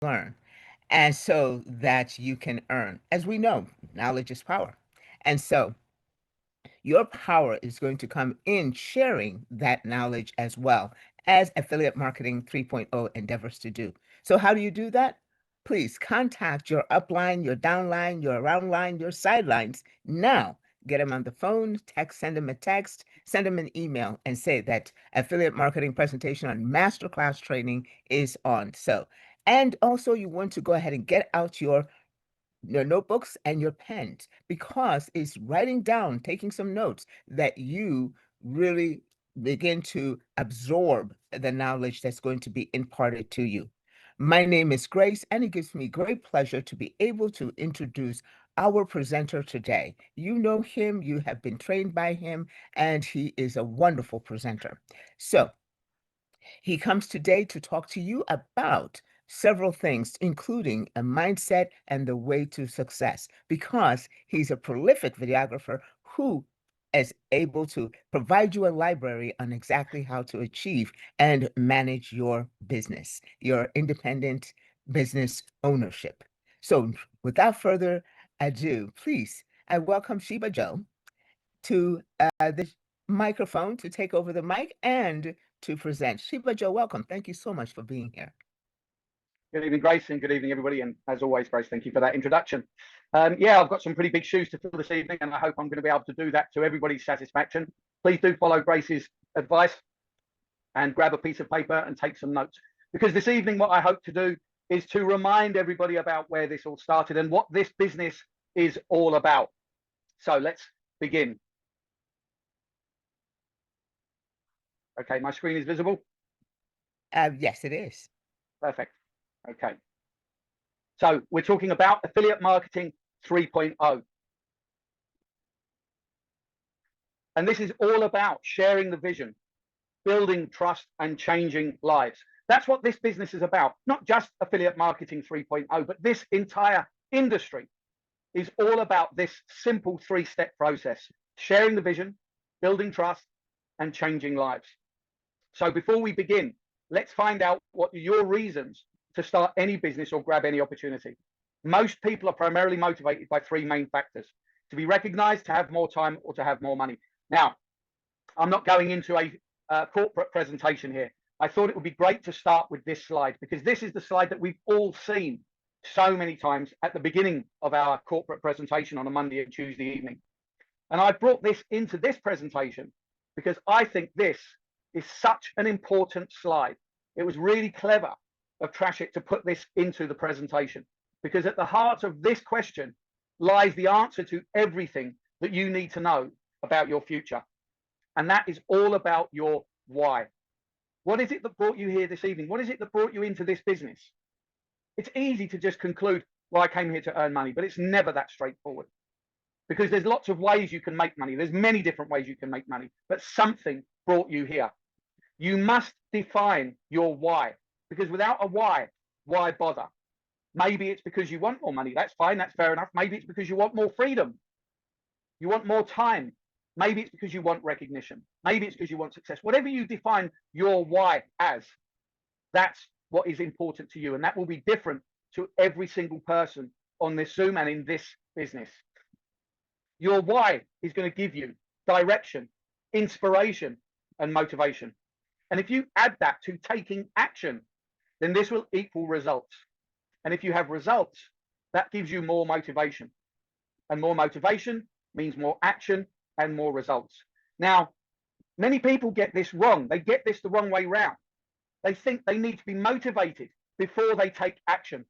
learn, and so that you can earn. As we know, knowledge is power. And so your power is going to come in sharing that knowledge as well as Affiliate Marketing 3.0 endeavors to do. So, how do you do that? Please contact your upline, your downline, your around line, your sidelines now. Get them on the phone, text, send them a text, send them an email, and say that affiliate marketing presentation on masterclass training is on. So, and also you want to go ahead and get out your notebooks and your pens because it's writing down, taking some notes that you really begin to absorb the knowledge that's going to be imparted to you. My name is Grace, and it gives me great pleasure to be able to introduce our presenter today. You know him, you have been trained by him, and he is a wonderful presenter. So, he comes today to talk to you about several things, including a mindset and the way to success, because he's a prolific videographer who is able to provide you a library on exactly how to achieve and manage your business, your independent business ownership. So, without further ado, please, I welcome Sheba Joe to the microphone to take over the mic and to present. Sheba Joe, welcome. Thank you so much for being here. Good evening, Grace, and good evening, everybody. And as always, Grace, thank you for that introduction. Yeah, I've got some pretty big shoes to fill this evening, and I hope I'm going to be able to do that to everybody's satisfaction. Please do follow Grace's advice and grab a piece of paper and take some notes. Because this evening, what I hope to do is to remind everybody about where this all started and what this business is all about. So let's begin. Okay, my screen is visible. Yes, it is. Perfect. Okay. So we're talking about affiliate marketing 3.0. And this is all about sharing the vision, building trust, and changing lives. That's what this business is about. Not just affiliate marketing 3.0, but this entire industry is all about this simple three-step process: sharing the vision, building trust, and changing lives. So before we begin, let's find out what are your reasons to start any business or grab any opportunity. Most people are primarily motivated by three main factors: to be recognized, to have more time, or to have more money. Now, I'm not going into a corporate presentation here. I thought it would be great to start with this slide because this is the slide that we've all seen so many times at the beginning of our corporate presentation on a Monday and Tuesday evening. And I brought this into this presentation because I think this is such an important slide. It was really clever of Trashik to put this into the presentation because at the heart of this question lies the answer to everything that you need to know about your future. And that is all about your why. What is it that brought you here this evening? What is it that brought you into this business? It's easy to just conclude, well, I came here to earn money, but it's never that straightforward because there's lots of ways you can make money. There's many different ways you can make money, but something brought you here. You must define your why because without a why bother? Maybe it's because you want more money. That's fine. That's fair enough. Maybe it's because you want more freedom. You want more time. Maybe it's because you want recognition. Maybe it's because you want success. Whatever you define your why as, that's what is important to you. And that will be different to every single person on this Zoom and in this business. Your why is going to give you direction, inspiration, and motivation. And if you add that to taking action, then this will equal results. And if you have results, that gives you more motivation. And more motivation means more action and more results. Now, many people get this wrong. They get this the wrong way round. They think they need to be motivated before they take action.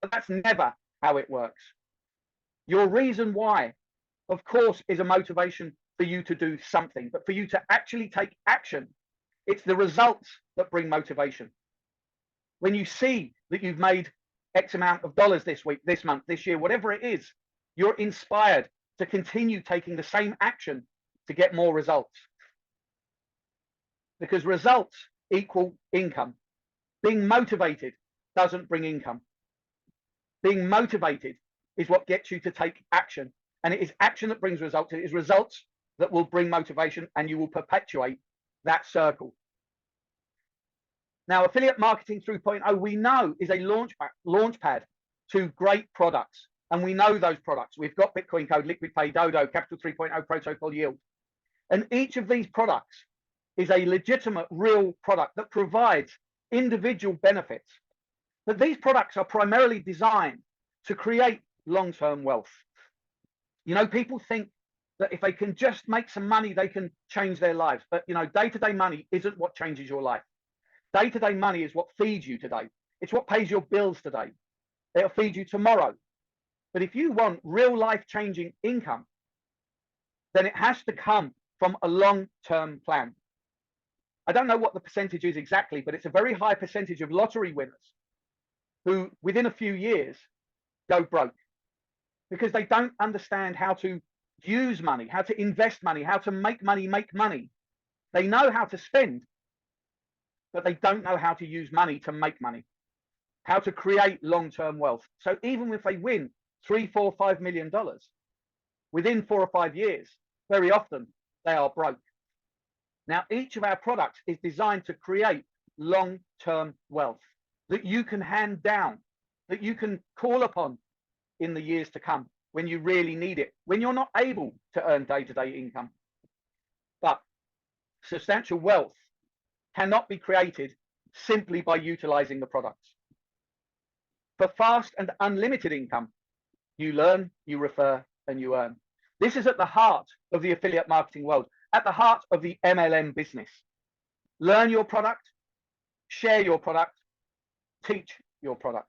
But that's never how it works. Your reason why, of course, is a motivation for you to do something, but for you to actually take action, it's the results that bring motivation. When you see that you've made X amount of dollars this week, this month, this year, whatever it is, you're inspired to continue taking the same action to get more results. Because results equal income. Being motivated doesn't bring income. Being motivated is what gets you to take action. And it is action that brings results. It is results that will bring motivation, and you will perpetuate that circle. Now, affiliate marketing 3.0, we know is a launch pad to great products. And we know those products. We've got Bitcoin Code, Liquid Pay, Dodo, Capital 3.0, Protocol Yield. And each of these products is a legitimate, real product that provides individual benefits. But these products are primarily designed to create long-term wealth. You know, people think that if they can just make some money, they can change their lives. But, you know, day-to-day money isn't what changes your life. Day-to-day money is what feeds you today. It's what pays your bills today. It'll feed you tomorrow. But if you want real life-changing income, then it has to come from a long-term plan. I don't know what the percentage is exactly, but it's a very high percentage of lottery winners who, within a few years, go broke because they don't understand how to use money, how to invest money, how to make money make money. They know how to spend, but they don't know how to use money to make money, how to create long-term wealth. So even if they win $3, $4, $5 million within 4 or 5 years, very often they are broke. Now, each of our products is designed to create long-term wealth that you can hand down, that you can call upon in the years to come when you really need it, when you're not able to earn day-to-day income. But substantial wealth cannot be created simply by utilizing the products. For fast and unlimited income, you learn, you refer, and you earn. This is at the heart of the affiliate marketing world, at the heart of the MLM business. Learn your product, share your product, teach your product.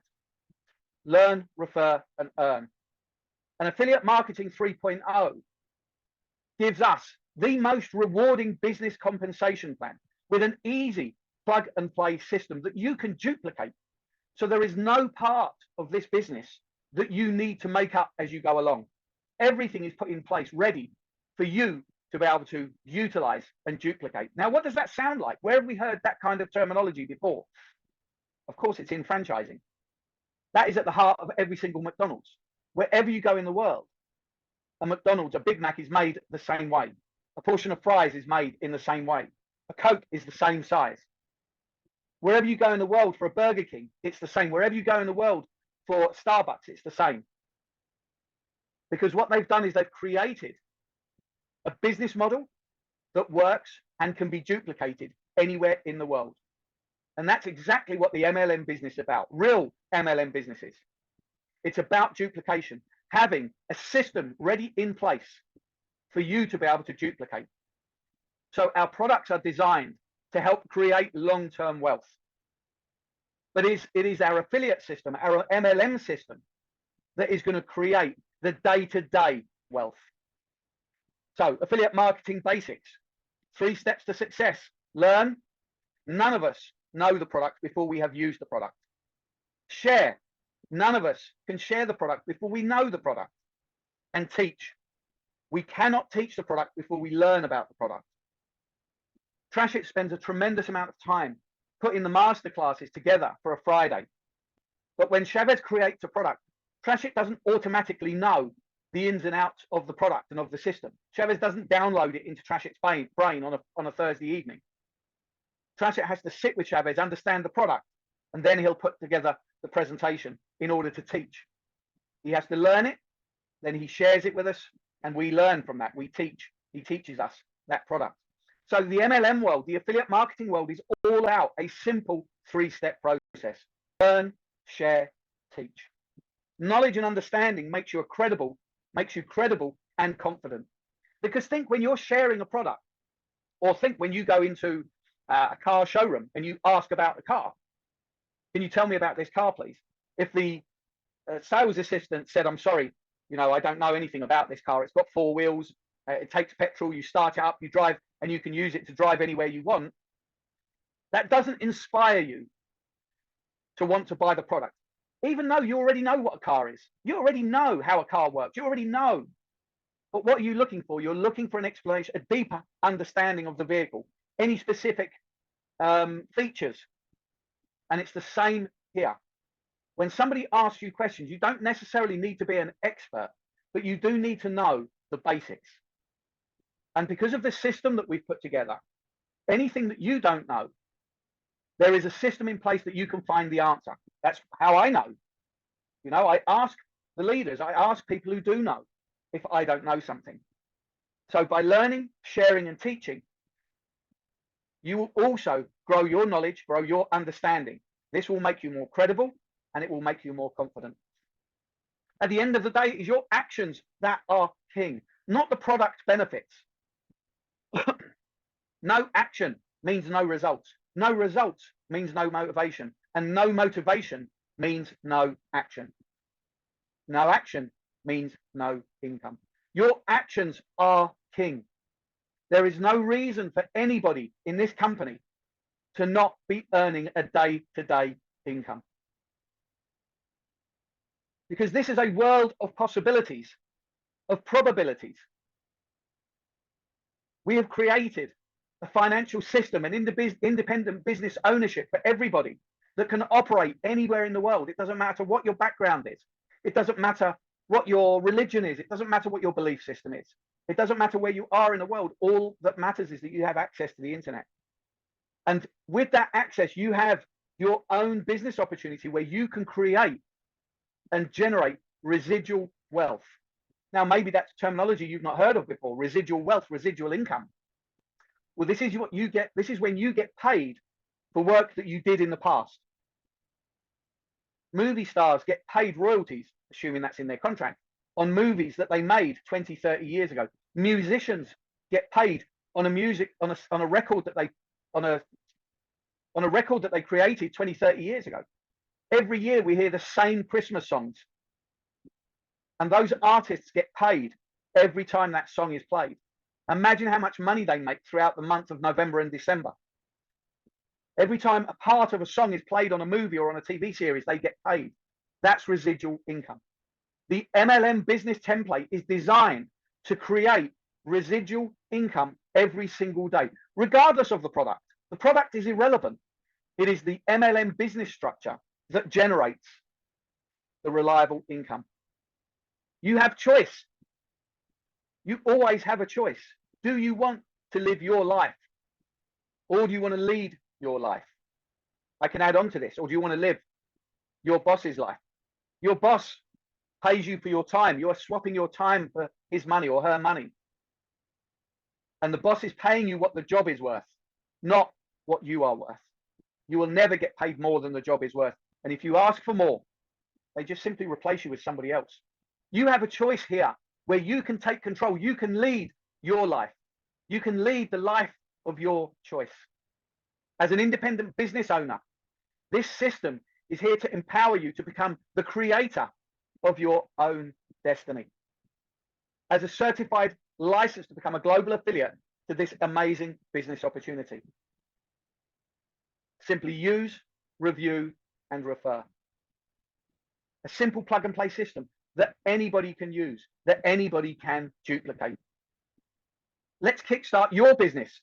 Learn, refer, and earn. And affiliate marketing 3.0 gives us the most rewarding business compensation plan with an easy plug and play system that you can duplicate. So there is no part of this business that you need to make up as you go along. Everything is put in place ready for you to be able to utilize and duplicate. Now, what does that sound like? Where have we heard that kind of terminology before? Of course, it's in franchising. That is at the heart of every single McDonald's. Wherever you go in the world, a McDonald's, a Big Mac is made the same way. A portion of fries is made in the same way. A Coke is the same size. Wherever you go in the world for a Burger King, it's the same. Wherever you go in the world for Starbucks, it's the same. Because what they've done is they've created a business model that works and can be duplicated anywhere in the world. And that's exactly what the MLM business is about, real MLM businesses. It's about duplication, having a system ready in place for you to be able to duplicate. So our products are designed to help create long-term wealth. But it is our affiliate system, our MLM system, that is going to create the day-to-day wealth. So affiliate marketing basics, 3 steps to success. Learn. None of us know the product before we have used the product. Share. None of us can share the product before we know the product. And teach. We cannot teach the product before we learn about the product. Trashit spends a tremendous amount of time putting the masterclasses together for a Friday. But when Chavez creates a product, Trashit doesn't automatically know the ins and outs of the product and of the system. Chavez doesn't download it into Trashit's brain on a Thursday evening. Trashit has to sit with Chavez, understand the product, and then he'll put together the presentation in order to teach. He has to learn it, then he shares it with us, and we learn from that. We teach. He teaches us that product. So the MLM world, the affiliate marketing world, is all out a simple 3-step process. Learn, share, teach. Knowledge and understanding makes you credible and confident. Because think when you're sharing a product, or think when you go into a car showroom and you ask about the car, can you tell me about this car, please? If the sales assistant said, I'm sorry, you know, I don't know anything about this car. It's got 4 wheels. It takes petrol. You start it up, you drive, and you can use it to drive anywhere you want. That doesn't inspire you to want to buy the product, even though you already know what a car is. You already know how a car works. You already know. But what are you looking for? You're looking for an explanation, a deeper understanding of the vehicle, any specific features. And it's the same here. When somebody asks you questions, you don't necessarily need to be an expert, but you do need to know the basics. And because of the system that we've put together, anything that you don't know, There is a system in place that you can find the answer. That's how I know. You know, I ask the leaders, I ask people who do know if I don't know something. So by learning, sharing, and teaching, you will also grow your knowledge, grow your understanding. This will make you more credible and it will make you more confident. At the end of the day, it's your actions that are king, not the product benefits. No action means no results. No results means no motivation. And no motivation means no action. No action means no income. Your actions are king. There is no reason for anybody in this company to not be earning a day-to-day income. Because this is a world of possibilities, of probabilities. We have created a financial system, an independent business ownership for everybody that can operate anywhere in the world. It doesn't matter what your background is. It doesn't matter what your religion is. It doesn't matter what your belief system is. It doesn't matter where you are in the world. All that matters is that you have access to the internet. And with that access, you have your own business opportunity where you can create and generate residual wealth. Now, maybe that's terminology you've not heard of before, residual wealth, residual income. Well, this is what you get. This is when you get paid for work that you did in the past. Movie stars get paid royalties, assuming that's in their contract, on movies that they made 20, 30 years ago. Musicians get paid on a record that they created 20, 30 years ago. Every year we hear the same Christmas songs. And those artists get paid every time that song is played. Imagine how much money they make throughout the month of November and December. Every time a part of a song is played on a movie or on a TV series, they get paid. That's residual income. The MLM business template is designed to create residual income every single day, regardless of the product. The product is irrelevant. It is the MLM business structure that generates the reliable income. You have choice. You always have a choice. Do you want to live your life? Or do you want to lead your life? I can add on to this. Or do you want to live your boss's life? Your boss pays you for your time. You are swapping your time for his money or her money. And the boss is paying you what the job is worth, not what you are worth. You will never get paid more than the job is worth. And if you ask for more, they just simply replace you with somebody else. You have a choice here where you can take control. You can lead your life. You can lead the life of your choice. As an independent business owner, this system is here to empower you to become the creator of your own destiny. As a certified license to become a global affiliate to this amazing business opportunity. Simply use, review, and refer. A simple plug and play system that anybody can use, that anybody can duplicate. Let's kickstart your business.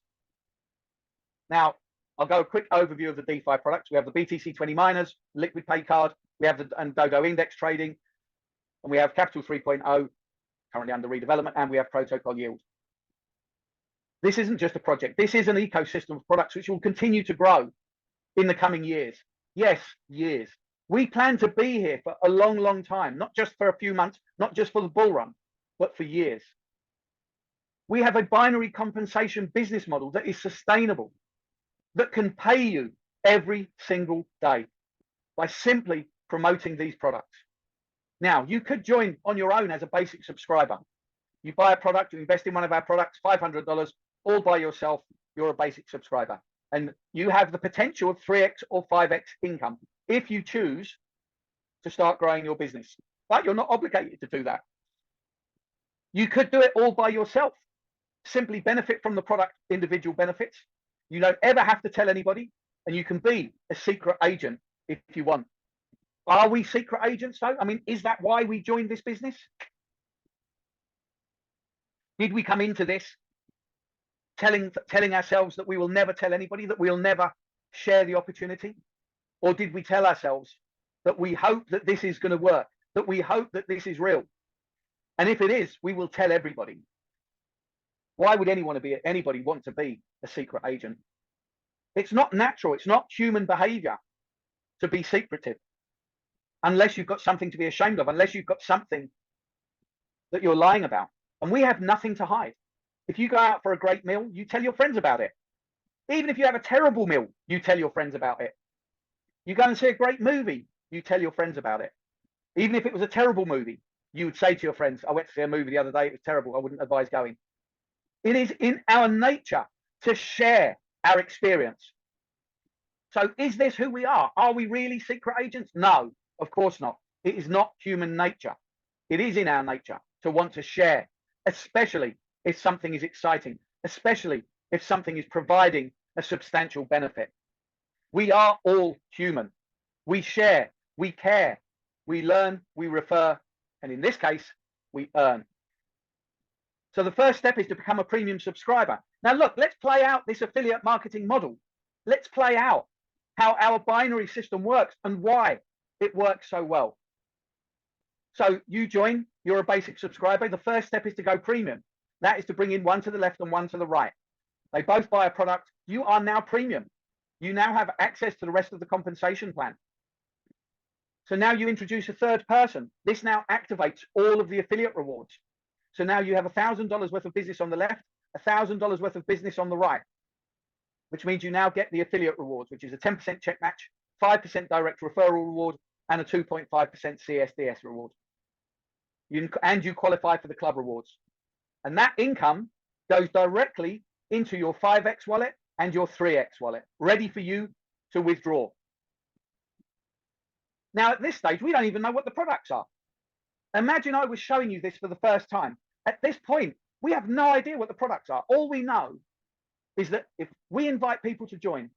Now, I'll go a quick overview of the DeFi products. We have the BTC20 miners, liquid pay card, we have the Dodo index trading, and we have Capital 3.0, currently under redevelopment, and we have Protocol Yield. This isn't just a project. This is an ecosystem of products which will continue to grow in the coming years. Yes, years. We plan to be here for a long, long time, not just for a few months, not just for the bull run, but for years. We have a binary compensation business model that is sustainable, that can pay you every single day by simply promoting these products. Now, you could join on your own as a basic subscriber. You buy a product, you invest in one of our products, $500, all by yourself, you're a basic subscriber. And you have the potential of 3x or 5x income if you choose to start growing your business. But you're not obligated to do that. You could do it all by yourself. Simply benefit from the product individual benefits. You don't ever have to tell anybody, and you can be a secret agent if you want. Are we secret agents though? I mean, is that why we joined this business? Did we come into this telling ourselves that we will never tell anybody, that we'll never share the opportunity? Or did we tell ourselves that we hope that this is going to work, that we hope that this is real? And if it is, we will tell everybody. Why would anybody want to be a secret agent? It's not natural. It's not human behavior to be secretive unless you've got something to be ashamed of, unless you've got something that you're lying about. And we have nothing to hide. If you go out for a great meal, you tell your friends about it. Even if you have a terrible meal, you tell your friends about it. You go and see a great movie, you tell your friends about it. Even if it was a terrible movie, you would say to your friends, I went to see a movie the other day, it was terrible, I wouldn't advise going. It is in our nature to share our experience. So is this who we are? Are we really secret agents? No, of course not. It is not human nature. It is in our nature to want to share, especially if something is exciting, especially if something is providing a substantial benefit. We are all human. We share, we care, we learn, we refer, and in this case, we earn. So the first step is to become a premium subscriber. Now look, let's play out this affiliate marketing model. Let's play out how our binary system works and why it works so well. So you join, you're a basic subscriber. The first step is to go premium. That is to bring in one to the left and one to the right. They both buy a product. You are now premium. You now have access to the rest of the compensation plan. So now you introduce a third person. This now activates all of the affiliate rewards. So now you have $1,000 worth of business on the left, $1,000 worth of business on the right, which means you now get the affiliate rewards, which is a 10% check match, 5% direct referral reward, and a 2.5% CSDS reward. And you qualify for the club rewards. And that income goes directly into your 5X wallet and your 3X wallet, ready for you to withdraw. Now, at this stage, we don't even know what the products are. Imagine I was showing you this for the first time. At this point, we have no idea what the products are. All we know is that if we invite people to join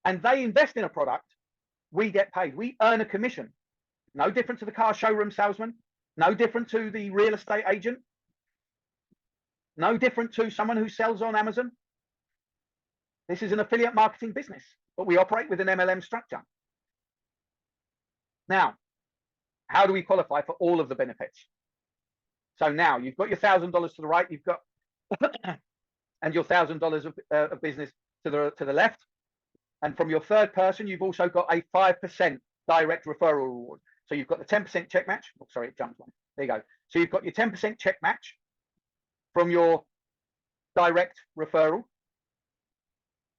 and they invest in a product, we get paid. We earn a commission. No different to the car showroom salesman, no different to the real estate agent, no different to someone who sells on Amazon. This is an affiliate marketing business, but we operate with an MLM structure. Now, how do we qualify for all of the benefits? So now you've got your $1,000 to the right, you've got and your $1,000 of business to the left. And from your third person, you've also got a 5% direct referral reward. So you've got the 10% check match. Oh, sorry, it jumped one. There you go. So you've got your 10% check match from your direct referral.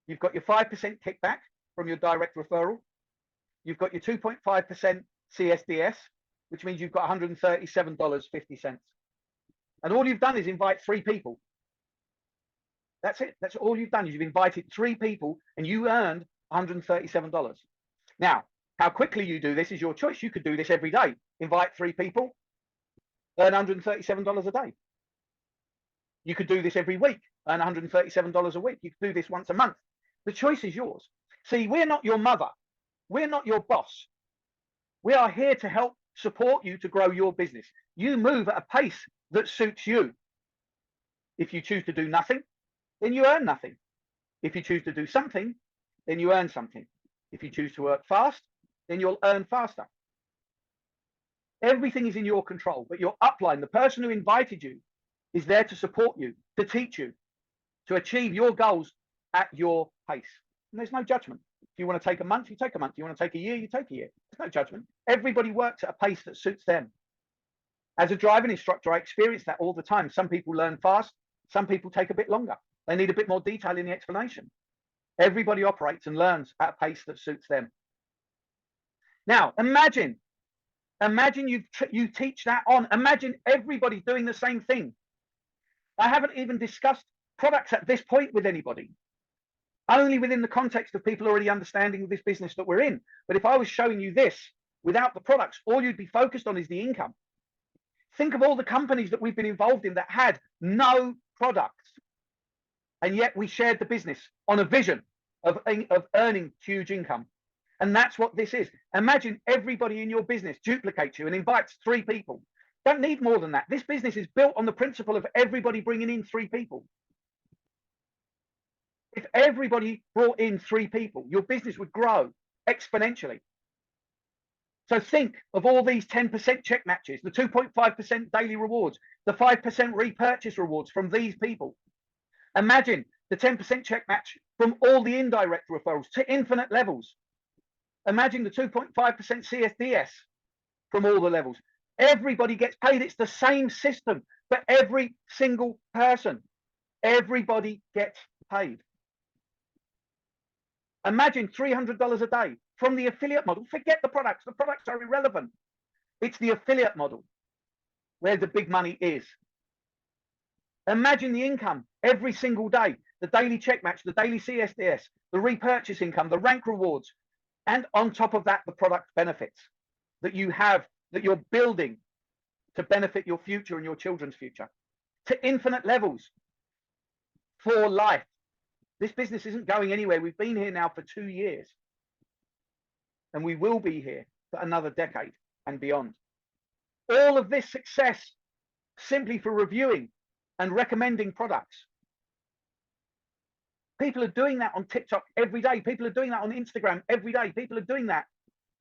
You've got your 5% kickback from your direct referral. You've got your 2.5% CSDS, which means you've got $137.50. And all you've done is invite 3 people. That's it. That's all you've done is you've invited 3 people and you earned $137. Now, how quickly you do this is your choice. You could do this every day. Invite 3 people, earn $137 a day. You could do this every week, earn $137 a week. You could do this once a month. The choice is yours. See, we're not your mother. We're not your boss. We are here to help support you to grow your business. You move at a pace that suits you. If you choose to do nothing, then you earn nothing. If you choose to do something, then you earn something. If you choose to work fast, then you'll earn faster. Everything is in your control, but your upline, the person who invited you, is there to support you, to teach you, to achieve your goals at your pace. And there's no judgment. If you want to take a month, you take a month. You want to take a year, you take a year. There's no judgment. Everybody works at a pace that suits them. As a driving instructor, I experience that all the time. Some people learn fast. Some people take a bit longer. They need a bit more detail in the explanation. Everybody operates and learns at a pace that suits them. Now, imagine you teach that on. Imagine everybody doing the same thing. I haven't even discussed products at this point with anybody, only within the context of people already understanding this business that we're in. But if I was showing you this without the products, all you'd be focused on is the income. Think of all the companies that we've been involved in that had no products, and yet we shared the business on a vision of earning huge income. And that's what this is. Imagine everybody in your business duplicates you and invites 3 people. Don't need more than that. This business is built on the principle of everybody bringing in 3 people. If everybody brought in 3 people, your business would grow exponentially. So think of all these 10% check matches, the 2.5% daily rewards, the 5% repurchase rewards from these people. Imagine the 10% check match from all the indirect referrals to infinite levels. Imagine the 2.5% CSDS from all the levels. Everybody gets paid. It's the same system for every single person. Everybody gets paid. Imagine $300 a day from the affiliate model. Forget the products. The products are irrelevant. It's the affiliate model where the big money is. Imagine the income every single day, the daily check match, the daily CSDS, the repurchase income, the rank rewards, and on top of that, the product benefits that you have, that you're building to benefit your future and your children's future to infinite levels for life. This business isn't going anywhere. We've been here now for 2 years, and we will be here for another decade and beyond. All of this success simply for reviewing and recommending products. People are doing that on TikTok every day. People are doing that on Instagram every day. People are doing that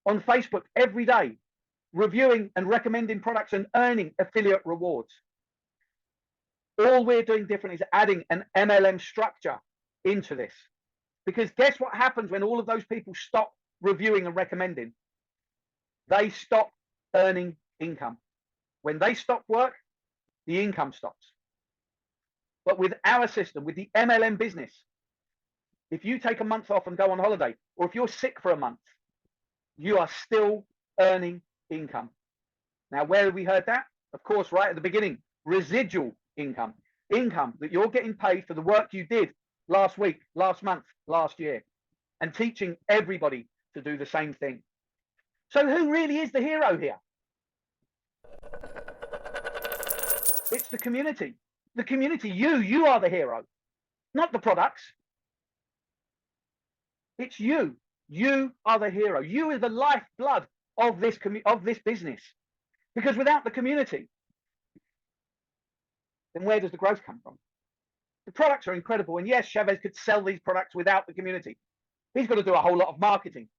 on Facebook every day, reviewing and recommending products and earning affiliate rewards. All we're doing different is adding an MLM structure into this. Because guess what happens when all of those people stop reviewing and recommending? They stop earning income. When they stop work, the income stops. But with our system, with the MLM business, if you take a month off and go on holiday, or if you're sick for a month, you are still earning income. Now, where have we heard that? Of course, right at the beginning, residual income. Income that you're getting paid for the work you did last week, last month, last year, and teaching everybody to do the same thing. So who really is the hero here? It's the community. The community, you are the hero, not the products. It's you. You are the hero. You are the lifeblood of this business. Because without the community, then where does the growth come from? The products are incredible. And yes, Chavez could sell these products without the community. He's got to do a whole lot of marketing.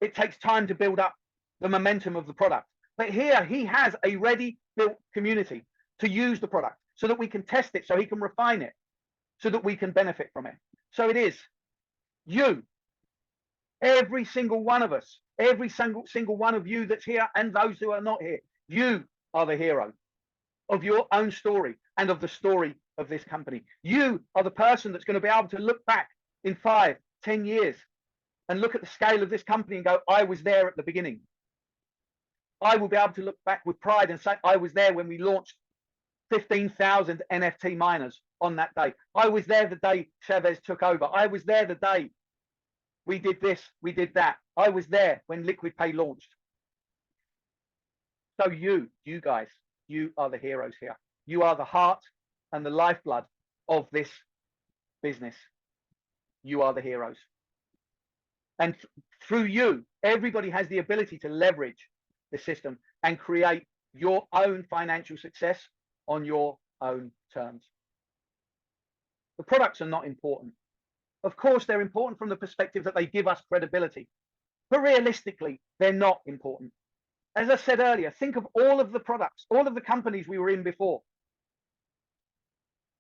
It takes time to build up the momentum of the product. But here he has a ready-built community to use the product so that we can test it, so he can refine it, so that we can benefit from it. So it is you, every single one of us, every single one of you that's here and those who are not here. You are the hero of your own story and of the story of this company. You are the person that's going to be able to look back in 5, 10 years and look at the scale of this company and go, I was there at the beginning. I will be able to look back with pride and say, I was there when we launched 15,000 NFT miners on that day. I was there the day Chavez took over. I was there the day we did this, we did that. I was there when Liquid Pay launched. So you guys, you are the heroes here. You are the heart and the lifeblood of this business. You are the heroes. And through you, everybody has the ability to leverage the system and create your own financial success on your own terms. The products are not important. Of course, they're important from the perspective that they give us credibility, but realistically, they're not important. As I said earlier, think of all of the products, all of the companies we were in before.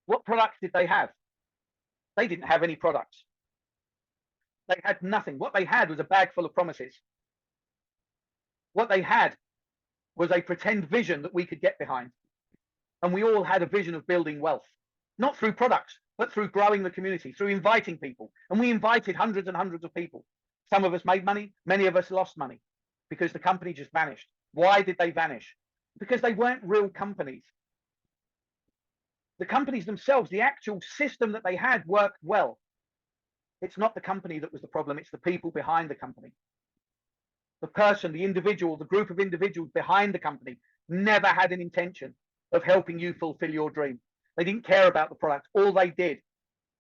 What products did they have? They didn't have any products. They had nothing. What they had was a bag full of promises. What they had was a pretend vision that we could get behind. And we all had a vision of building wealth, not through products, but through growing the community, through inviting people. And we invited hundreds and hundreds of people. Some of us made money, many of us lost money because the company just vanished. Why did they vanish? Because they weren't real companies. The companies themselves, the actual system that they had worked well. It's not the company that was the problem, it's the people behind the company. The person, the individual, the group of individuals behind the company never had an intention of helping you fulfill your dream. They didn't care about the product. All they did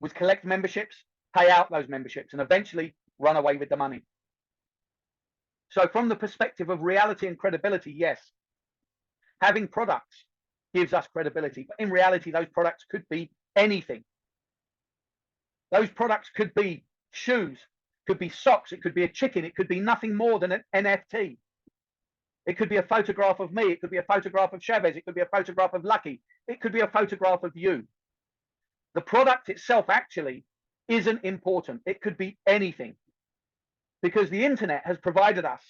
was collect memberships, pay out those memberships, and eventually run away with the money. So from the perspective of reality and credibility, yes, having products gives us credibility. But in reality, those products could be anything. Those products could be shoes, could be socks, it could be a chicken, it could be nothing more than an NFT. It could be a photograph of me, it could be a photograph of Chavez, it could be a photograph of Lucky, it could be a photograph of you. The product itself actually isn't important. It could be anything, because the internet has provided us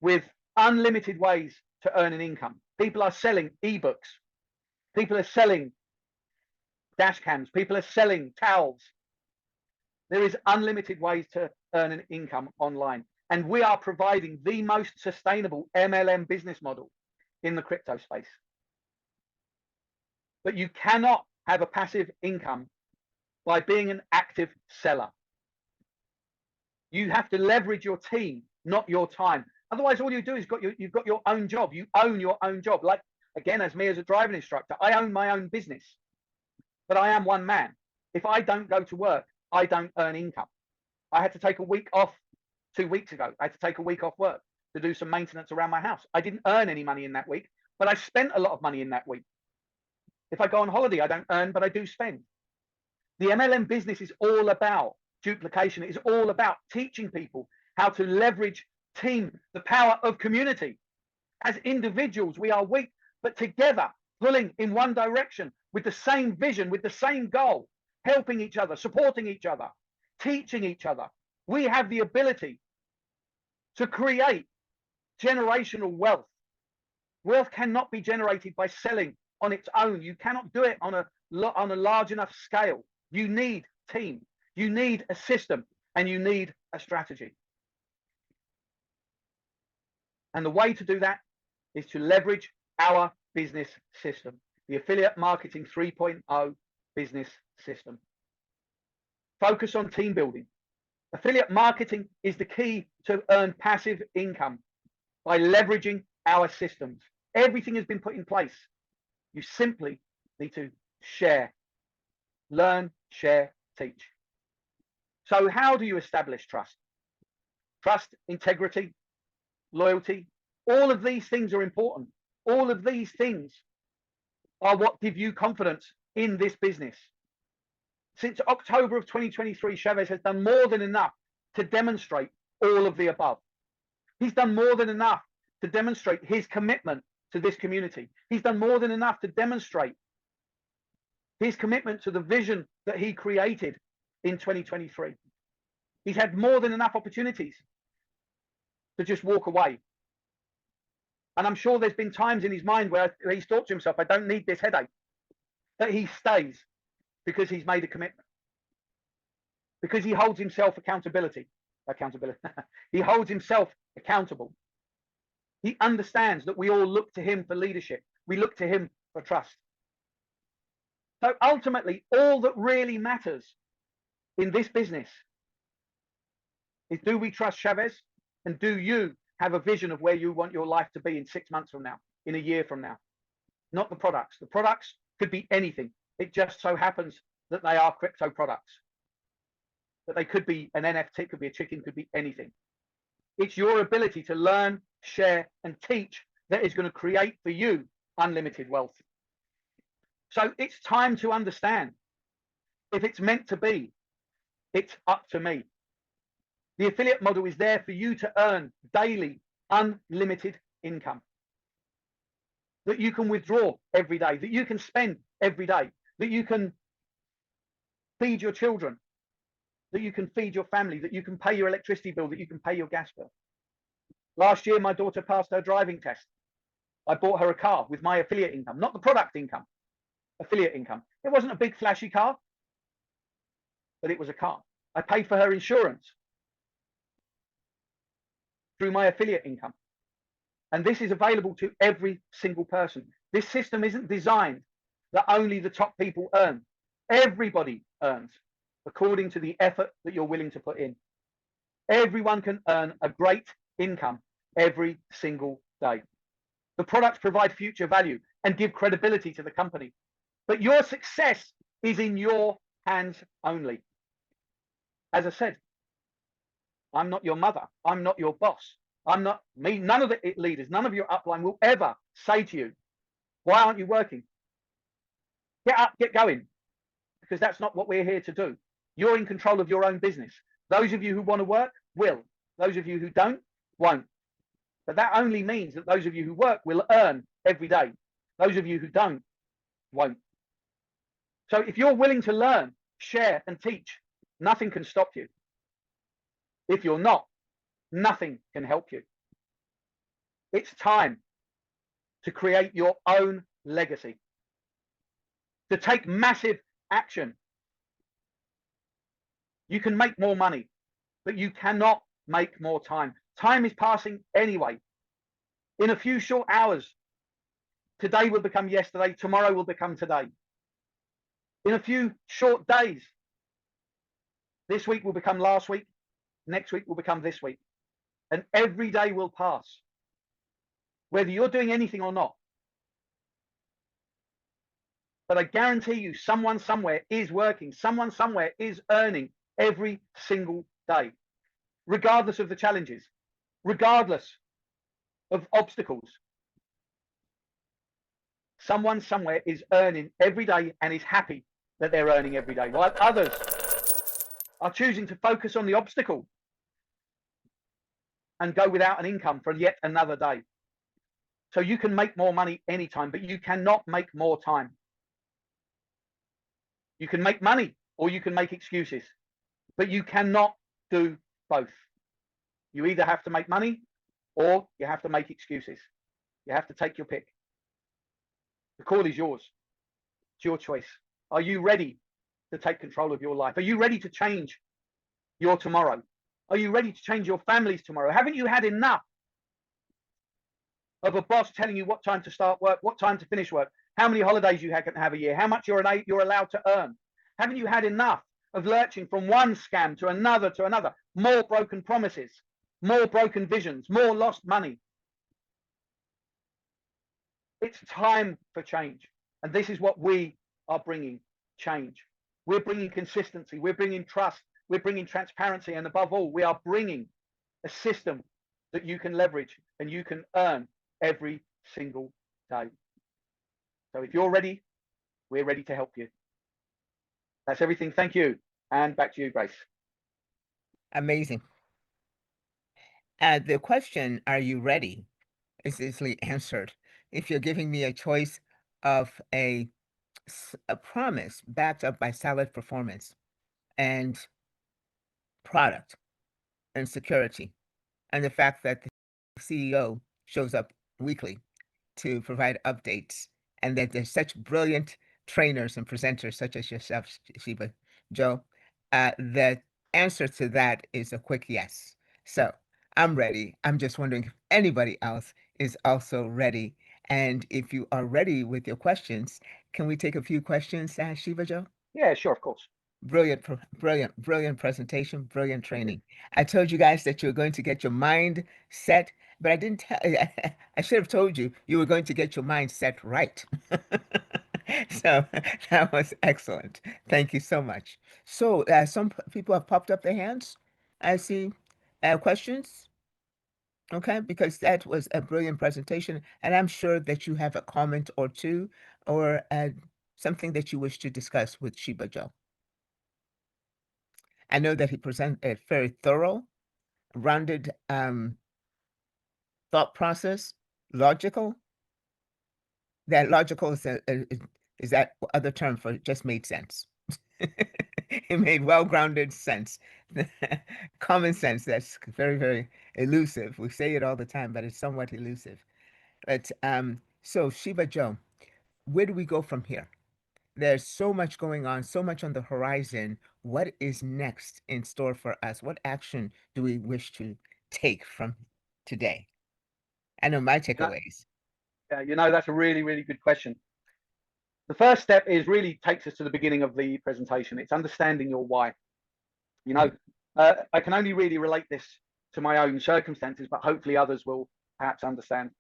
with unlimited ways to earn an income. People are selling ebooks. People are selling dash cams. People are selling towels. There is unlimited ways to earn an income online. And we are providing the most sustainable MLM business model in the crypto space. But you cannot have a passive income by being an active seller. You have to leverage your team, not your time. Otherwise, all you do is you've got your own job. You own your own job. Like, again, as me as a driving instructor, I own my own business, but I am one man. If I don't go to work, I don't earn income. I had to take a week off 2 weeks ago. I had to take a week off work to do some maintenance around my house. I didn't earn any money in that week, but I spent a lot of money in that week. If I go on holiday, I don't earn, but I do spend. The MLM business is all about duplication. It's all about teaching people how to leverage team, the power of community. As individuals, we are weak, but together, pulling in one direction with the same vision, with the same goal, helping each other, supporting each other, teaching each other, we have the ability to create generational wealth. Wealth cannot be generated by selling on its own. You cannot do it on a large enough scale. You need team, you need a system, and you need a strategy. And the way to do that is to leverage our business system, the Affiliate Marketing 3.0 business system. Focus on team building. Affiliate marketing is the key to earn passive income by leveraging our systems. Everything has been put in place. You simply need to share, learn, share, teach. So how do you establish trust? Trust, integrity, loyalty, all of these things are important. All of these things are what give you confidence in this business. Since October of 2023, Chavez has done more than enough to demonstrate all of the above. He's done more than enough to demonstrate his commitment to this community. He's done more than enough to demonstrate his commitment to the vision that he created in 2023. He's had more than enough opportunities to just walk away. And I'm sure there's been times in his mind where he's thought to himself, I don't need this headache. But he stays because he's made a commitment. Because he holds himself accountability. He holds himself accountable. He understands that we all look to him for leadership. We look to him for trust. So ultimately, all that really matters in this business is, do we trust Chavez? And do you have a vision of where you want your life to be in 6 months from now, in a year from now? Not the products. The products could be anything. It just so happens that they are crypto products. But they could be an NFT, could be a chicken, could be anything. It's your ability to learn, share, and teach that is going to create for you unlimited wealth. So it's time to understand, if it's meant to be, it's up to me. The affiliate model is there for you to earn daily unlimited income that you can withdraw every day, that you can spend every day, that you can feed your children, that you can feed your family, that you can pay your electricity bill, that you can pay your gas bill. Last year, my daughter passed her driving test. I bought her a car with my affiliate income, not the product income, affiliate income. It wasn't a big flashy car, but it was a car. I paid for her insurance through my affiliate income. And this is available to every single person. This system isn't designed that only the top people earn. Everybody earns according to the effort that you're willing to put in. Everyone can earn a great income every single day. The products provide future value and give credibility to the company. But your success is in your hands only. As I said, I'm not your mother. I'm not your boss. I'm not me. None of the leaders, none of your upline will ever say to you, why aren't you working? Get up, get going. Because that's not what we're here to do. You're in control of your own business. Those of you who want to work will. Those of you who don't, won't. But that only means that those of you who work will earn every day. Those of you who don't, won't. So if you're willing to learn, share, and teach, nothing can stop you. If you're not, nothing can help you. It's time to create your own legacy, to take massive action. You can make more money, but you cannot make more time. Time is passing anyway. In a few short hours, today will become yesterday, tomorrow will become today. In a few short days, this week will become last week, next week will become this week, and every day will pass, whether you're doing anything or not. But I guarantee you, someone somewhere is working, someone somewhere is earning every single day, regardless of the challenges, regardless of obstacles. Someone somewhere is earning every day and is happy that they're earning every day, while others are choosing to focus on the obstacle and go without an income for yet another day. So you can make more money anytime, but you cannot make more time. You can make money or you can make excuses, but you cannot do both. You either have to make money or you have to make excuses. You have to take your pick. The call is yours. It's your choice. Are you ready to take control of your life? Are you ready to change your tomorrow? Are you ready to change your family's tomorrow? Haven't you had enough of a boss telling you what time to start work, what time to finish work, how many holidays you can have a year, how much you're allowed to earn? Haven't you had enough of lurching from one scam to another, more broken promises, more broken visions, more lost money? It's time for change. And this is what we are bringing: change. We're bringing consistency. We're bringing trust. We're bringing transparency. And above all, we are bringing a system that you can leverage and you can earn every single day. So if you're ready, we're ready to help you. That's everything. Thank you. And back to you, Grace. Amazing. The question, are you ready, is easily answered. If you're giving me a choice of a promise backed up by solid performance and product and security, and the fact that the CEO shows up weekly to provide updates, and that there's such brilliant trainers and presenters such as yourself, Sheba Joe, the answer to that is a quick yes. So I'm ready. I'm just wondering if anybody else is also ready. And if you are ready with your questions, can we take a few questions, Sheba Joe? Yeah, sure, of course. Brilliant presentation, brilliant training. I told you guys that you're going to get your mind set, but I didn't tell I should have told you you were going to get your mind set right. So that was excellent. Thank you so much. So some people have popped up their hands. I see questions. Okay, because that was a brilliant presentation, and I'm sure that you have a comment or two, or something that you wish to discuss with Sheba Joe. I know that he presented a very thorough, rounded thought process, logical. That logical is that other term for just made sense. It made well-grounded sense. Common sense, that's very, very elusive. We say it all the time, but it's somewhat elusive. But so Sheba Joe, where do we go from here? There's so much going on, so much on the horizon. What is next in store for us? What action do we wish to take from today? I know my takeaways. Yeah, that's a really, really good question. The first step is really takes us to the beginning of the presentation. It's understanding your why. I can only really relate this to my own circumstances, but hopefully others will perhaps understand.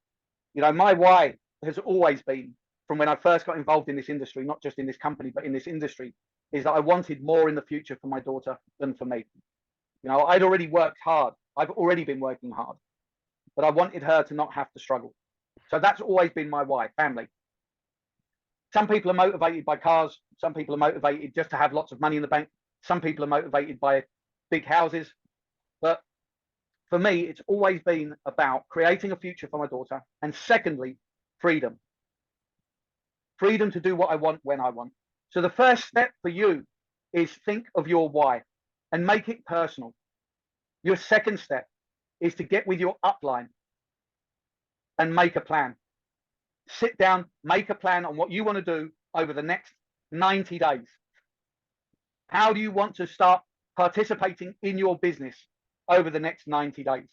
My why has always been, from when I first got involved in this industry, not just in this company, but in this industry, is that I wanted more in the future for my daughter than for me. I'd already worked hard. I've already been working hard, but I wanted her to not have to struggle. So that's always been my why: family. Some people are motivated by cars. Some people are motivated just to have lots of money in the bank. Some people are motivated by big houses. But for me, it's always been about creating a future for my daughter. And secondly, freedom. Freedom to do what I want when I want. So the first step for you is think of your why. and make it personal. Your second step is to get with your upline and make a plan. Sit down, make a plan on what you want to do over the next 90 days. How do you want to start participating in your business over the next 90 days?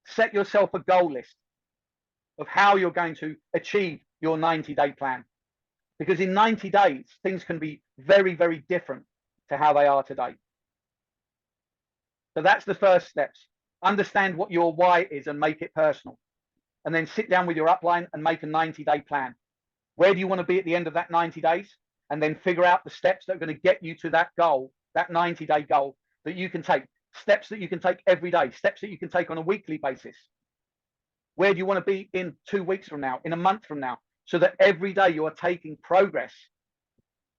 Set yourself a goal list of how you're going to achieve your 90-day plan. Because in 90 days, things can be very, very different to how they are today. So that's the first steps. Understand what your why is and make it personal. And then sit down with your upline and make a 90-day plan. Where do you want to be at the end of that 90 days? And then figure out the steps that are going to get you to that goal, that 90-day goal that you can take. Steps that you can take every day, steps that you can take on a weekly basis. Where do you want to be in 2 weeks from now, in a month from now? So that every day you are taking progress,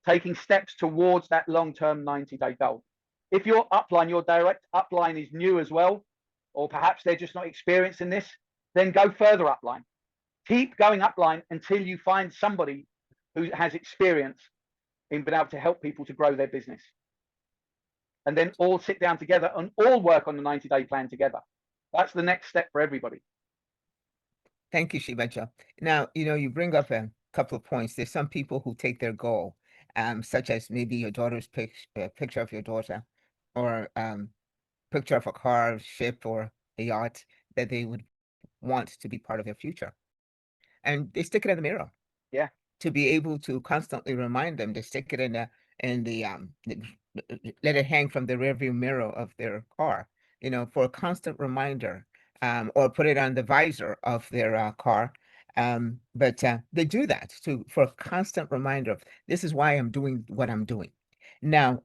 taking steps towards that long-term 90-day goal. If your upline, your direct upline is new as well, or perhaps they're just not experienced in this, then go further upline. Keep going upline until you find somebody who has experience in being able to help people to grow their business. And then all sit down together and all work on the 90-day plan together. That's the next step for everybody. Thank you, Shivaji. Now, you bring up a couple of points. There's some people who take their goal, such as maybe your daughter's picture of your daughter, or picture of a car, ship, or a yacht that they would want to be part of their future. And they stick it in the mirror. Yeah. To be able to constantly remind them, to stick it in the let it hang from the rearview mirror of their car, for a constant reminder, or put it on the visor of their car. But they do that for a constant reminder of, this is why I'm doing what I'm doing. Now,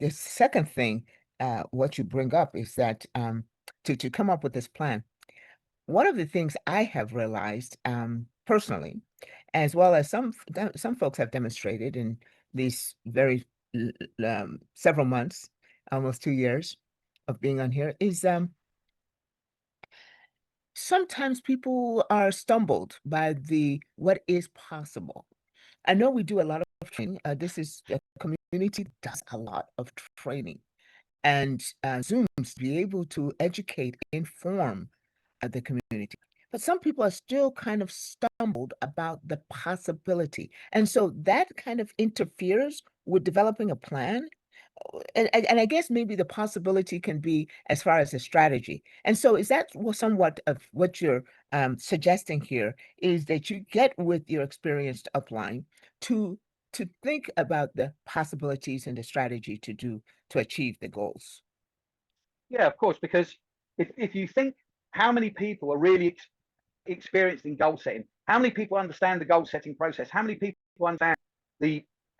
the second thing, what you bring up is that to come up with this plan. One of the things I have realized personally, as well as some folks have demonstrated in these very several months, almost 2 years of being on here, is sometimes people are stumbled by what is possible. I know we do a lot of training. This is a community that does a lot of training, and Zooms to be able to educate, inform the community. But some people are still kind of stumbled about the possibility. And so that kind of interferes with developing a plan. And I guess maybe the possibility can be as far as a strategy. And so is that somewhat of what you're suggesting here, is that you get with your experienced upline to think about the possibilities and the strategy to achieve the goals? Yeah, of course, because if you think how many people are really experienced in goal setting, how many people understand the goal setting process, how many people understand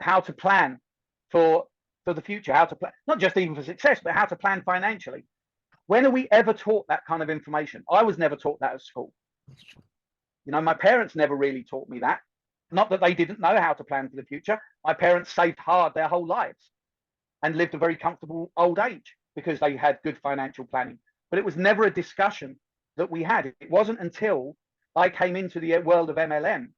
how to plan for the future, how to plan, not just even for success, but how to plan financially. When are we ever taught that kind of information? I was never taught that at school. My parents never really taught me that. Not that they didn't know how to plan for the future. My parents saved hard their whole lives and lived a very comfortable old age because they had good financial planning. But it was never a discussion that we had. It wasn't until I came into the world of MLM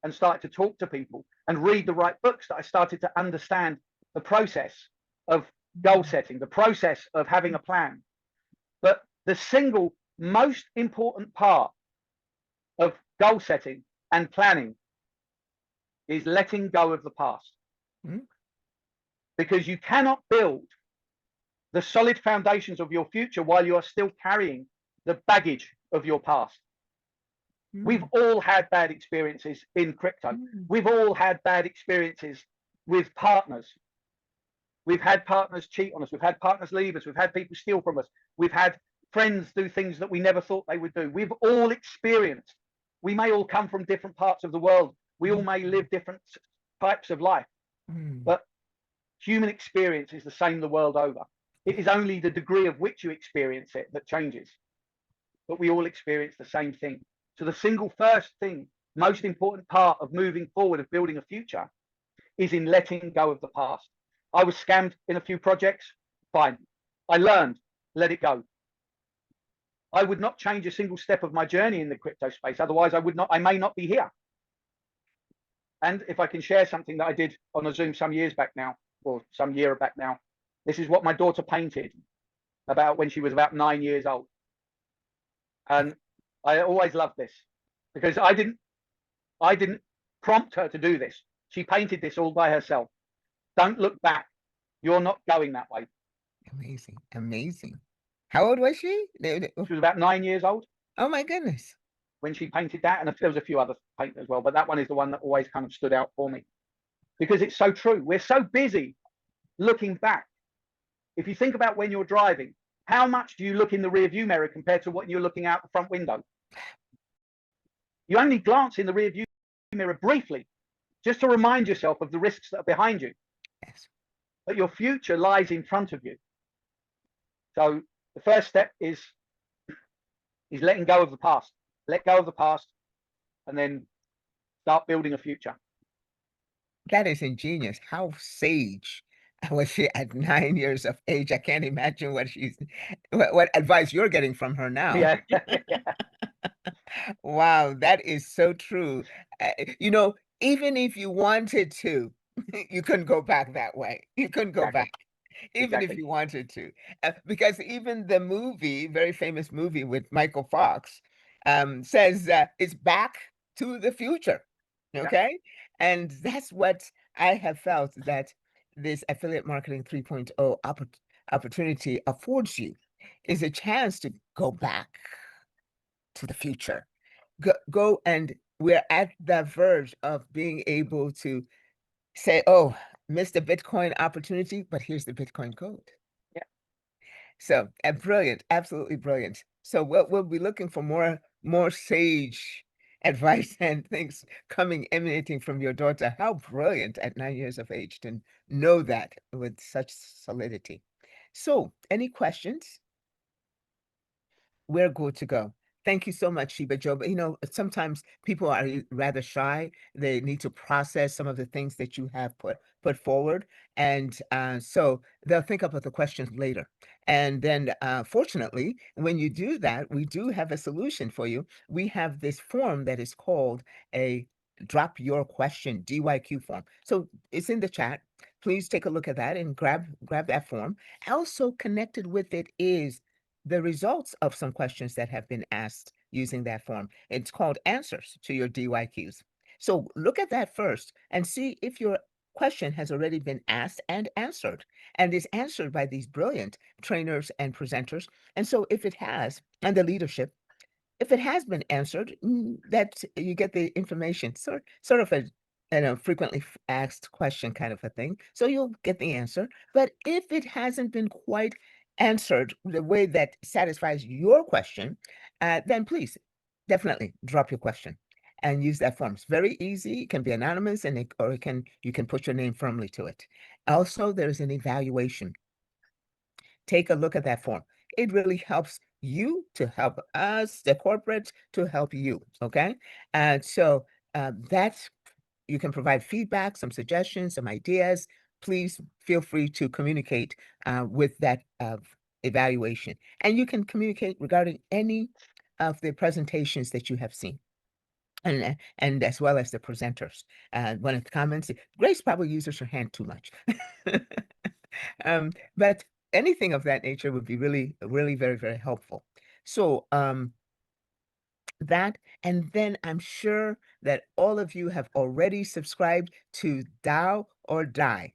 and started to talk to people and read the right books that I started to understand the process of goal setting, the process of having a plan. But the single most important part of goal setting and planning is letting go of the past. Mm-hmm. Because you cannot build the solid foundations of your future while you are still carrying the baggage of your past. Mm. We've all had bad experiences in crypto. We've all had bad experiences with partners. We've had partners cheat on us. We've had partners leave us. We've had people steal from us. We've had friends do things that we never thought they would do. We've all experienced. We may all come from different parts of the world. We all may live different types of life. But human experience is the same the world over. It is only the degree of which you experience it that changes. But we all experience the same thing. So the single first thing, most important part of moving forward, of building a future, is in letting go of the past. I was scammed in a few projects. Fine. I learned, let it go. I would not change a single step of my journey in the crypto space. Otherwise, I may not be here. And if I can share something that I did on a Zoom some years back now, or some year back now, This is what my daughter painted about when she was about 9 years old. And I always loved this because I didn't prompt her to do this. She painted this all by herself. Don't look back. You're not going that way. Amazing. Amazing. How old was she? She was about 9 years old Oh my goodness. when she painted that. And there was a few other paintings as well, but that one is the one that always kind of stood out for me because it's so true. We're so busy looking back. If you think about when you're driving, how much do you look in the rear view mirror compared to what you're looking out the front window? You only glance in the rear view mirror briefly, just to remind yourself of the risks that are behind you. Yes. But your future lies in front of you. So the first step is letting go of the past. Let go of the past and then start building a future. That is ingenious. How sage was she at 9 years of age? I can't imagine what advice you're getting from her now. Yeah. Wow, that is so true. You know, even if you wanted to, you couldn't go back that way. You couldn't go Exactly. back, even if Exactly. you wanted to. Because even the movie, very famous movie with Michael Fox, says it's Back to the Future. Yeah. Okay? And that's what I have felt that this affiliate marketing 3.0 opportunity affords you is a chance to go back to the future. Go and we're at the verge of being able to say, oh, missed a Bitcoin opportunity, but here's the Bitcoin code. Yeah. So brilliant, absolutely brilliant. So we'll be looking for more sage advice and things coming emanating from your daughter. How brilliant at 9 years of age to know that with such solidity. So any questions? We're good to go. Thank you so much, Sheba Joe. But you know, sometimes people are rather shy. They need to process some of the things that you have put forward, and so they'll think about the questions later. And then, fortunately, when you do that, we do have a solution for you. We have this form that is called a Drop Your Question DYQ form. So it's in the chat. Please take a look at that and grab that form. Also connected with it is the results of some questions that have been asked using that form. It's called answers to your DYQs. So look at that first and see if your question has already been asked and answered and is answered by these brilliant trainers and presenters. And so if it has, and the leadership, if it has been answered, that you get the information, sort of a frequently asked question kind of a thing. So you'll get the answer. But if it hasn't been quite answered the way that satisfies your question, then please definitely drop your question and use that form. It's very easy. It can be anonymous, and you can put your name firmly to it. Also, there's an evaluation. Take a look at that form. It really helps you to help us, the corporate, to help you. Okay. And so that's, you can provide feedback, some suggestions, some ideas. Please feel free to communicate with that evaluation. And you can communicate regarding any of the presentations that you have seen. And as well as the presenters. One of the comments, Grace probably uses her hand too much. But anything of that nature would be really, really very, very helpful. So that, and then I'm sure that all of you have already subscribed to DAO or Die.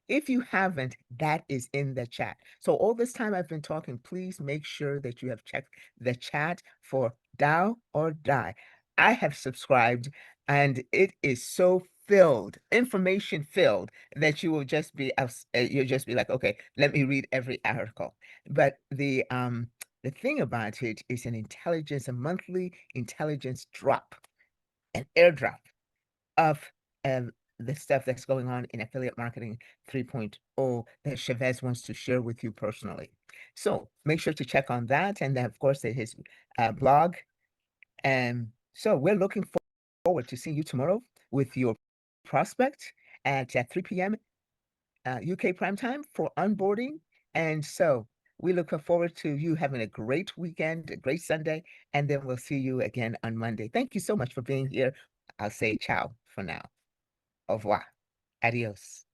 If you haven't, that is in the chat. So all this time I've been talking, please make sure that you have checked the chat for DAO or Die. I have subscribed and it is so filled, information filled, that you will just be you'll just be like, okay, let me read every article. But the thing about it is a monthly intelligence drop, an airdrop of the stuff that's going on in affiliate marketing 3.0 that Chavez wants to share with you personally. So make sure to check on that. And then, of course, his blog. And so we're looking forward to seeing you tomorrow with your prospect at 3 p.m. UK prime time for onboarding. And so we look forward to you having a great weekend, a great Sunday, and then we'll see you again on Monday. Thank you so much for being here. I'll say ciao for now. Au revoir. Adios.